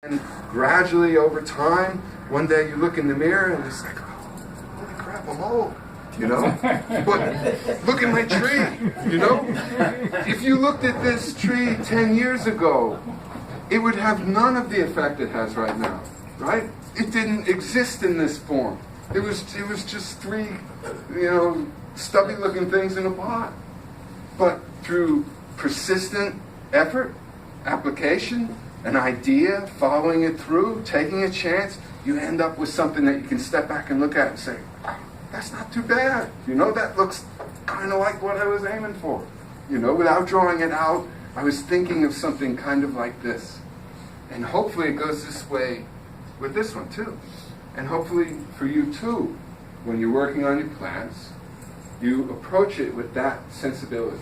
And gradually over time, one day you look in the mirror and it's like, oh, holy crap, I'm old. You know? But look at my tree, you know? If you looked at this tree 10 years ago, it would have none of the effect it has right now, right? It didn't exist in this form. It was just three, stubby-looking things in a pot. But through persistent effort, application, an idea, following it through, taking a chance, you end up with something that you can step back and look at and say, oh, that's not too bad. That looks kind of like what I was aiming for. Without drawing it out, I was thinking of something kind of like this. And hopefully it goes this way with this one too. And hopefully for you too, when you're working on your plants, you approach it with that sensibility.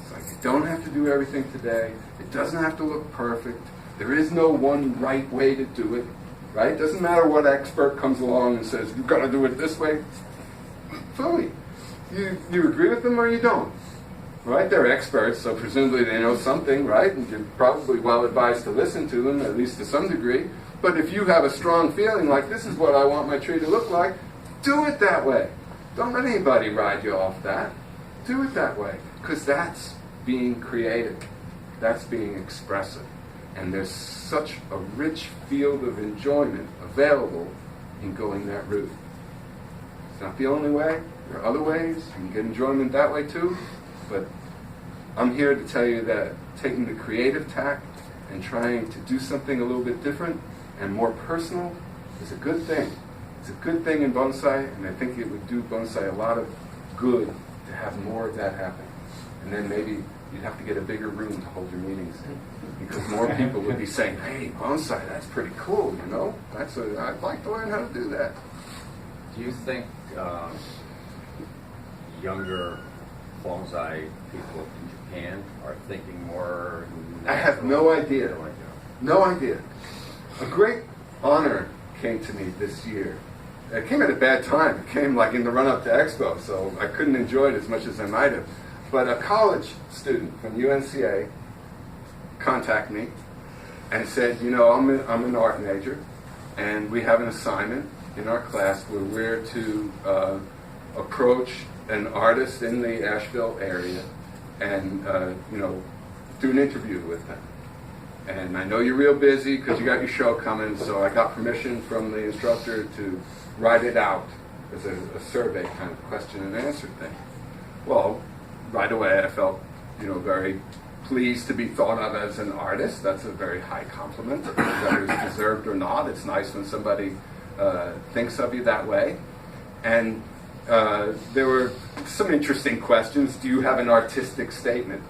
It's like you don't have to do everything today. It doesn't have to look perfect. There is no one right way to do it, right? It doesn't matter what expert comes along and says, you've got to do it this way. Fully. You agree with them or you don't, right? They're experts, so presumably they know something, right? And you're probably well advised to listen to them, at least to some degree. But if you have a strong feeling like, this is what I want my tree to look like, do it that way. Don't let anybody ride you off that. Do it that way, because that's being creative. That's being expressive. And there's such a rich field of enjoyment available in going that route. It's not the only way. There are other ways. You can get enjoyment that way too. But I'm here to tell you that taking the creative tack and trying to do something a little bit different and more personal is a good thing. It's a good thing in bonsai, and I think it would do bonsai a lot of good to have more of that happen. And then maybe you'd have to get a bigger room to hold your meetings in, because more people would be saying, hey, bonsai, that's pretty cool, I'd like to learn how to do that. Do you think younger bonsai people in Japan are thinking more natural? I have no idea. No idea. A great honor came to me this year. It came at a bad time. It came like in the run-up to Expo, so I couldn't enjoy it as much as I might have. But a college student from UNCA contacted me and said, I'm an art major, and we have an assignment in our class where we're to approach an artist in the Asheville area and, do an interview with them. And I know you're real busy because you got your show coming, so I got permission from the instructor to write it out as a survey kind of question and answer thing. Well, right away I felt, very pleased to be thought of as an artist. That's a very high compliment, whether it's deserved or not. It's nice when somebody thinks of you that way. And there were some interesting questions. Do you have an artistic statement?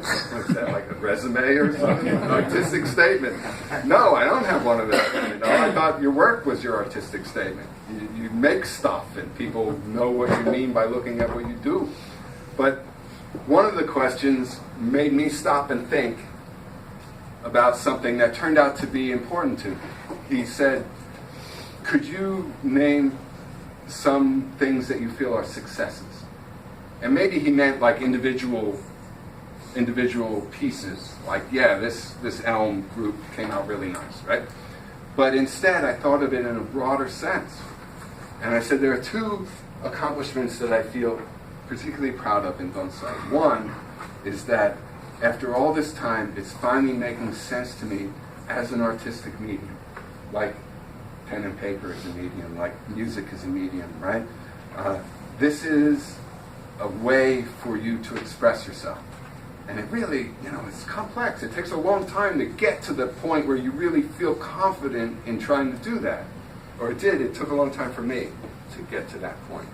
What's that, like a resume or something? An artistic statement? No, I don't have one of those. I thought your work was your artistic statement. You make stuff, and people know what you mean by looking at what you do. But one of the questions made me stop and think about something that turned out to be important to me. He said, could you name some things that you feel are successes? And maybe he meant like individual pieces, like, this elm group came out really nice, right? But instead, I thought of it in a broader sense. And I said there are two accomplishments that I feel particularly proud of in bonsai. One is that after all this time, it's finally making sense to me as an artistic medium, like pen and paper is a medium, like music is a medium, right? This is a way for you to express yourself. And it really, it's complex. It takes a long time to get to the point where you really feel confident in trying to do that. Or it took a long time for me to get to that point.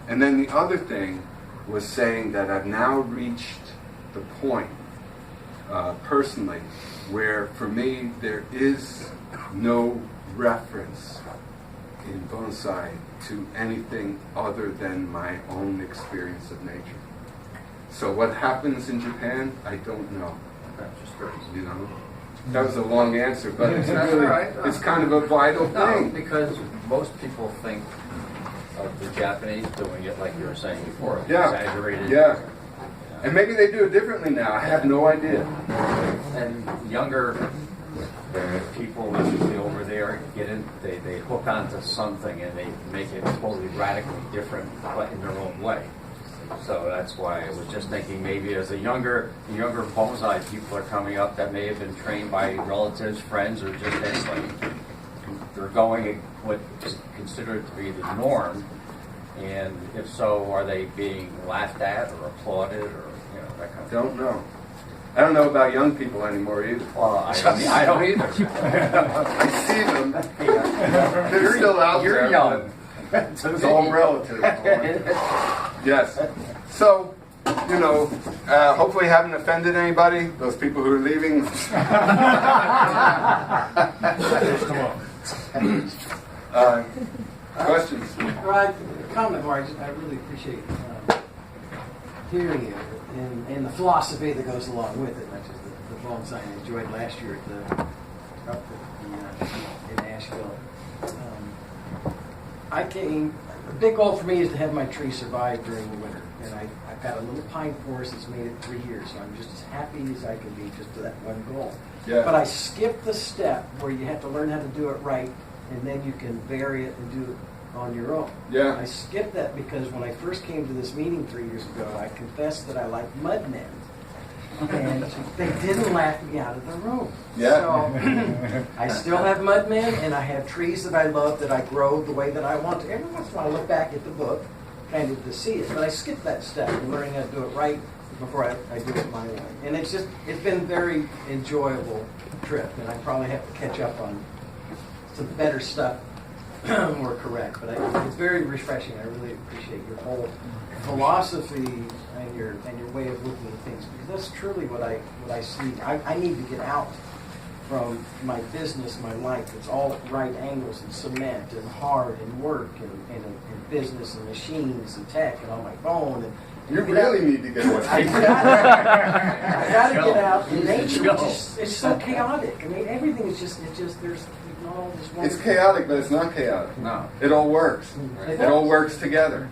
And then the other thing was saying that I've now reached the point, personally, where for me there is no reference in bonsai to anything other than my own experience of nature. So what happens in Japan, I don't know. That was a long answer, but it's really, it's kind of a vital thing. Because most people think of the Japanese doing it like you were saying before, exaggerated. Yeah. And maybe they do it differently now. I have no idea. And younger they hook onto something and they make it totally radically different, but in their own way. So that's why I was just thinking maybe as the younger bonsai people are coming up that may have been trained by relatives, friends, or just anybody, they're going what is considered to be the norm. And if so, are they being laughed at or applauded or that kind of thing? Don't know. I don't know about young people anymore either. Well, I don't either. I see them. They're still out there. You're young. It's all relative. Yes. So, hopefully haven't offended anybody. Those people who are leaving. Questions? Right. Comment, Mark. I really appreciate hearing you and the philosophy that goes along with it, not just the bonsai I enjoyed last year in Nashville. The big goal for me is to have my tree survive during the winter, and I've got a little pine forest that's made it 3 years, so I'm just as happy as I can be just to that one goal. Yeah. But I skipped the step where you have to learn how to do it right, and then you can vary it and do it on your own. Yeah. I skipped that because when I first came to this meeting 3 years ago, I confessed that I like mudmen. And they didn't laugh me out of the room. Yeah. So I still have mudmen, and I have trees that I love that I grow the way that I want to. Every once in a while I look back at the book kind of to see it, but I skipped that step of learning how to do it right before I do it my way. And it's been a very enjoyable trip, and I probably have to catch up on some better stuff more correct, but it's very refreshing. I really appreciate your whole philosophy and your way of looking at things, because that's truly what I see. I need to get out from my business, my life. It's all right angles and cement and hard and work and business and machines and tech and on my phone. And you really need to get away. I got to get out. And nature, it's so chaotic. I mean, everything is just there's not all this one. It's chaotic, but it's not chaotic. No. It all works. Right. It all works together.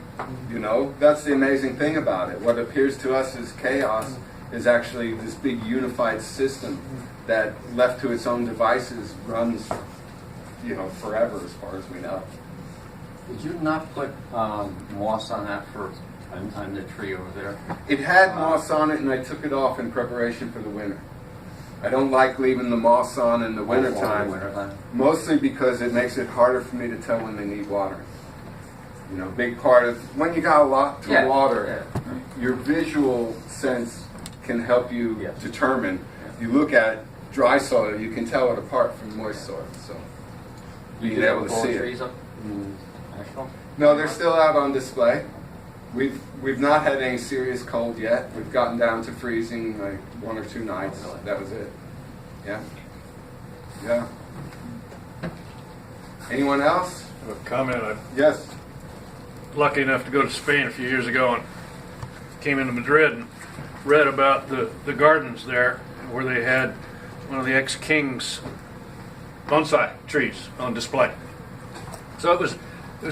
That's the amazing thing about it. What appears to us as chaos is actually this big unified system that, left to its own devices, runs, forever as far as we know. Did you not put moss on that on the tree over there? It had moss on it, and I took it off in preparation for the winter. I don't like leaving the moss on in the wintertime, mostly because it makes it harder for me to tell when they need watering. Big part of when you got a lot to water, your visual sense can help you determine. You look at dry soil, you can tell it apart from moist soil. So being able to see it. Up in Nashville? No, they're still out on display. We've not had any serious cold yet. We've gotten down to freezing like 1 or 2 nights. That was it. Yeah. Anyone else? A comment. Yes. Lucky enough to go to Spain a few years ago and came into Madrid and read about the gardens there where they had one of the ex-king's bonsai trees on display. So it was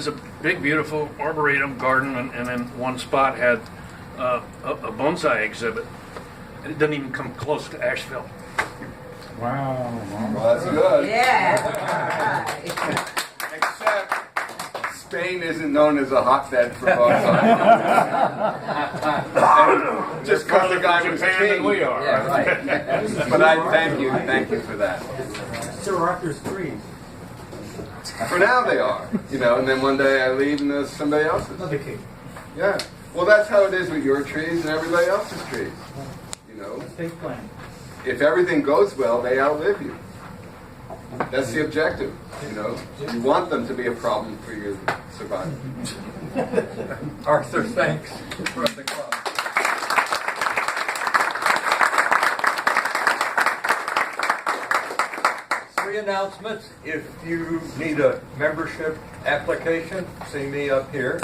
a big, beautiful arboretum garden, and then one spot had a bonsai exhibit. And it doesn't even come close to Asheville. Wow. Well, that's good. Yeah. Except Spain isn't known as a hotbed for bonsai. Just because the guy was king. We are. Yeah, right. But I thank you for that. Sir Arthur's trees. For now they are, and then one day I leave and there's somebody else's. Another king. Yeah. Well, that's how it is with your trees and everybody else's trees. Estate plan. If everything goes well, they outlive you. That's the objective, You want them to be a problem for your survival. Arthur, thanks for the club. 3 announcements. If you need a membership application, see me up here.